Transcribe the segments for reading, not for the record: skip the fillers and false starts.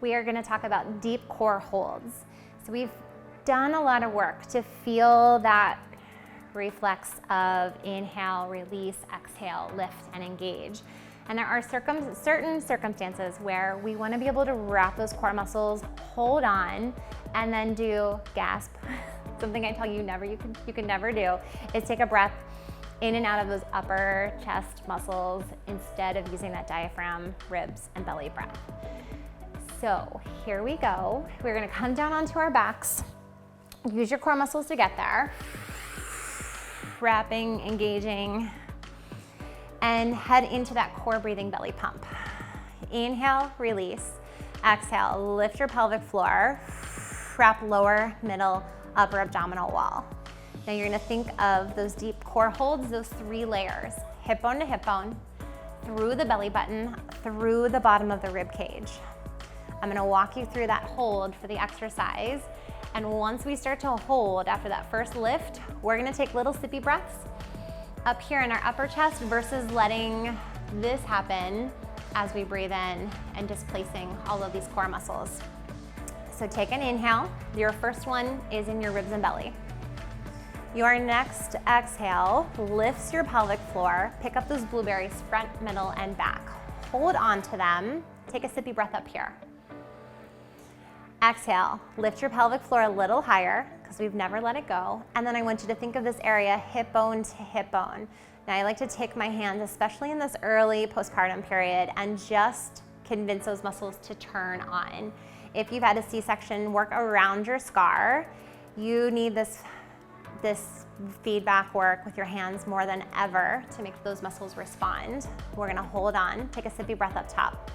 we are gonna talk about deep core holds. So we've done a lot of work to feel that reflex of inhale, release, exhale, lift, and engage. And there are certain circumstances where we wanna be able to wrap those core muscles, hold on, and then do gasp. Something I tell you you can never do is take a breath in and out of those upper chest muscles instead of using that diaphragm, ribs, and belly breath. So here we go. We're gonna come down onto our backs. Use your core muscles to get there. Wrapping, engaging, and head into that core breathing belly pump. Inhale, release. Exhale, lift your pelvic floor. Wrap lower, middle, upper abdominal wall. Now you're gonna think of those deep core holds, those 3 layers, hip bone to hip bone, through the belly button, through the bottom of the rib cage. I'm gonna walk you through that hold for the exercise. And once we start to hold after that first lift, we're gonna take little sippy breaths up here in our upper chest versus letting this happen as we breathe in and displacing all of these core muscles. So take an inhale. Your first one is in your ribs and belly. Your next exhale lifts your pelvic floor. Pick up those blueberries front, middle, and back. Hold on to them. Take a sippy breath up here. Exhale, lift your pelvic floor a little higher because we've never let it go. And then I want you to think of this area hip bone to hip bone. Now I like to take my hands, especially in this early postpartum period, and just convince those muscles to turn on. If you've had a C-section, work around your scar. You need this feedback work with your hands more than ever to make those muscles respond. We're gonna hold on, take a sippy breath up top.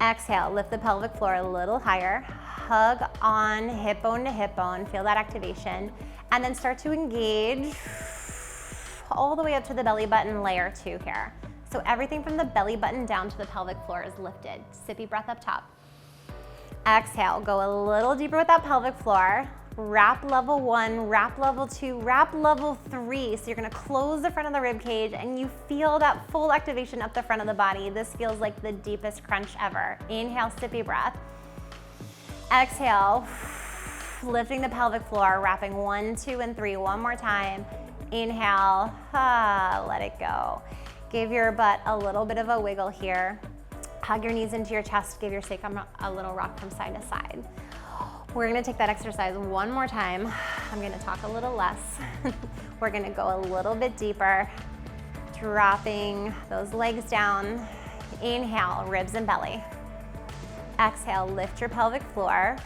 Exhale, lift the pelvic floor a little higher, hug on hip bone to hip bone, feel that activation, and then start to engage all the way up to the belly button, layer 2 here. So everything from the belly button down to the pelvic floor is lifted. Sippy breath up top. Exhale, go a little deeper with that pelvic floor. Wrap level 1, wrap level 2, wrap level 3. So you're gonna close the front of the rib cage and you feel that full activation up the front of the body. This feels like the deepest crunch ever. Inhale, sippy breath. Exhale, lifting the pelvic floor, wrapping 1, 2, and 3. One more time. Inhale, let it go. Give your butt a little bit of a wiggle here. Hug your knees into your chest, give your sacrum a little rock from side to side. We're gonna take that exercise one more time. I'm gonna talk a little less. We're gonna go a little bit deeper, dropping those legs down. Inhale, ribs and belly. Exhale, lift your pelvic floor.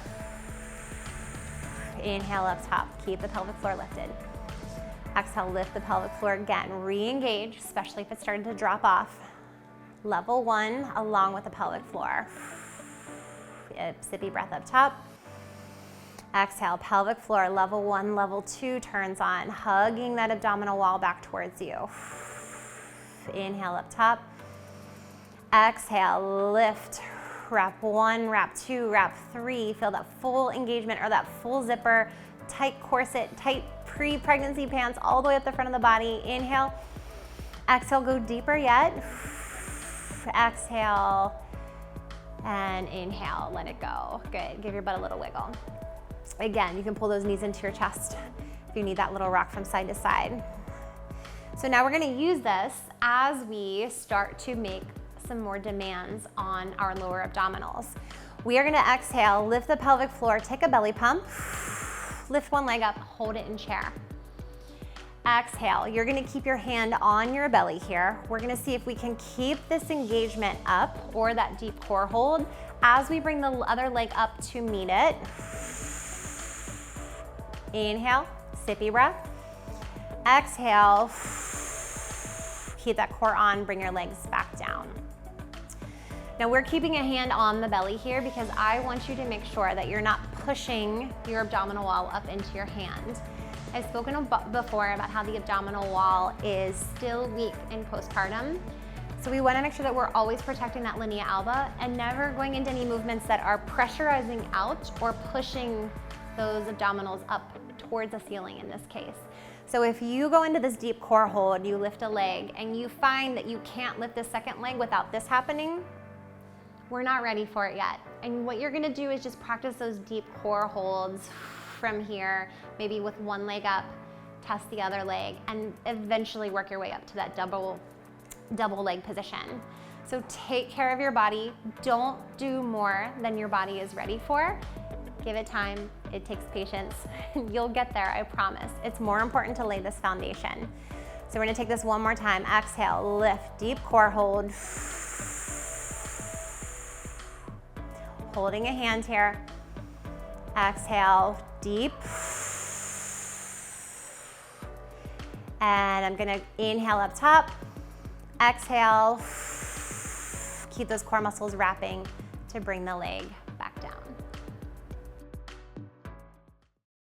Inhale up top, keep the pelvic floor lifted. Exhale, lift the pelvic floor again. Re-engage, especially if it started to drop off. Level 1 along with the pelvic floor. Sippy breath up top. Exhale, pelvic floor, level 1, level 2 turns on, hugging that abdominal wall back towards you. Inhale up top. Exhale, lift. Wrap 1, wrap 2, wrap 3. Feel that full engagement or that full zipper, tight corset, tight pre-pregnancy pants all the way up the front of the body. Inhale. Exhale, go deeper yet. Exhale and inhale, let it go. Good, give your butt a little wiggle. Again, you can pull those knees into your chest if you need that little rock from side to side. So now we're gonna use this as we start to make some more demands on our lower abdominals. We are gonna exhale, lift the pelvic floor, take a belly pump, lift one leg up, hold it in chair. Exhale, you're gonna keep your hand on your belly here. We're gonna see if we can keep this engagement up or that deep core hold as we bring the other leg up to meet it. Inhale, sippy breath. Exhale, keep that core on, bring your legs back down. Now we're keeping a hand on the belly here because I want you to make sure that you're not pushing your abdominal wall up into your hand. I've spoken before about how the abdominal wall is still weak in postpartum. So we want to make sure that we're always protecting that linea alba and never going into any movements that are pressurizing out or pushing those abdominals up towards the ceiling in this case. So if you go into this deep core hold, you lift a leg and you find that you can't lift the second leg without this happening, we're not ready for it yet. And what you're gonna do is just practice those deep core holds from here, maybe with one leg up, test the other leg, and eventually work your way up to that double leg position. So take care of your body. Don't do more than your body is ready for. Give it time. It takes patience. You'll get there, I promise. It's more important to lay this foundation. So we're gonna take this one more time. Exhale, lift, deep core hold. Holding a hand here. Exhale, deep. And I'm gonna inhale up top. Exhale. Keep those core muscles wrapping to bring the leg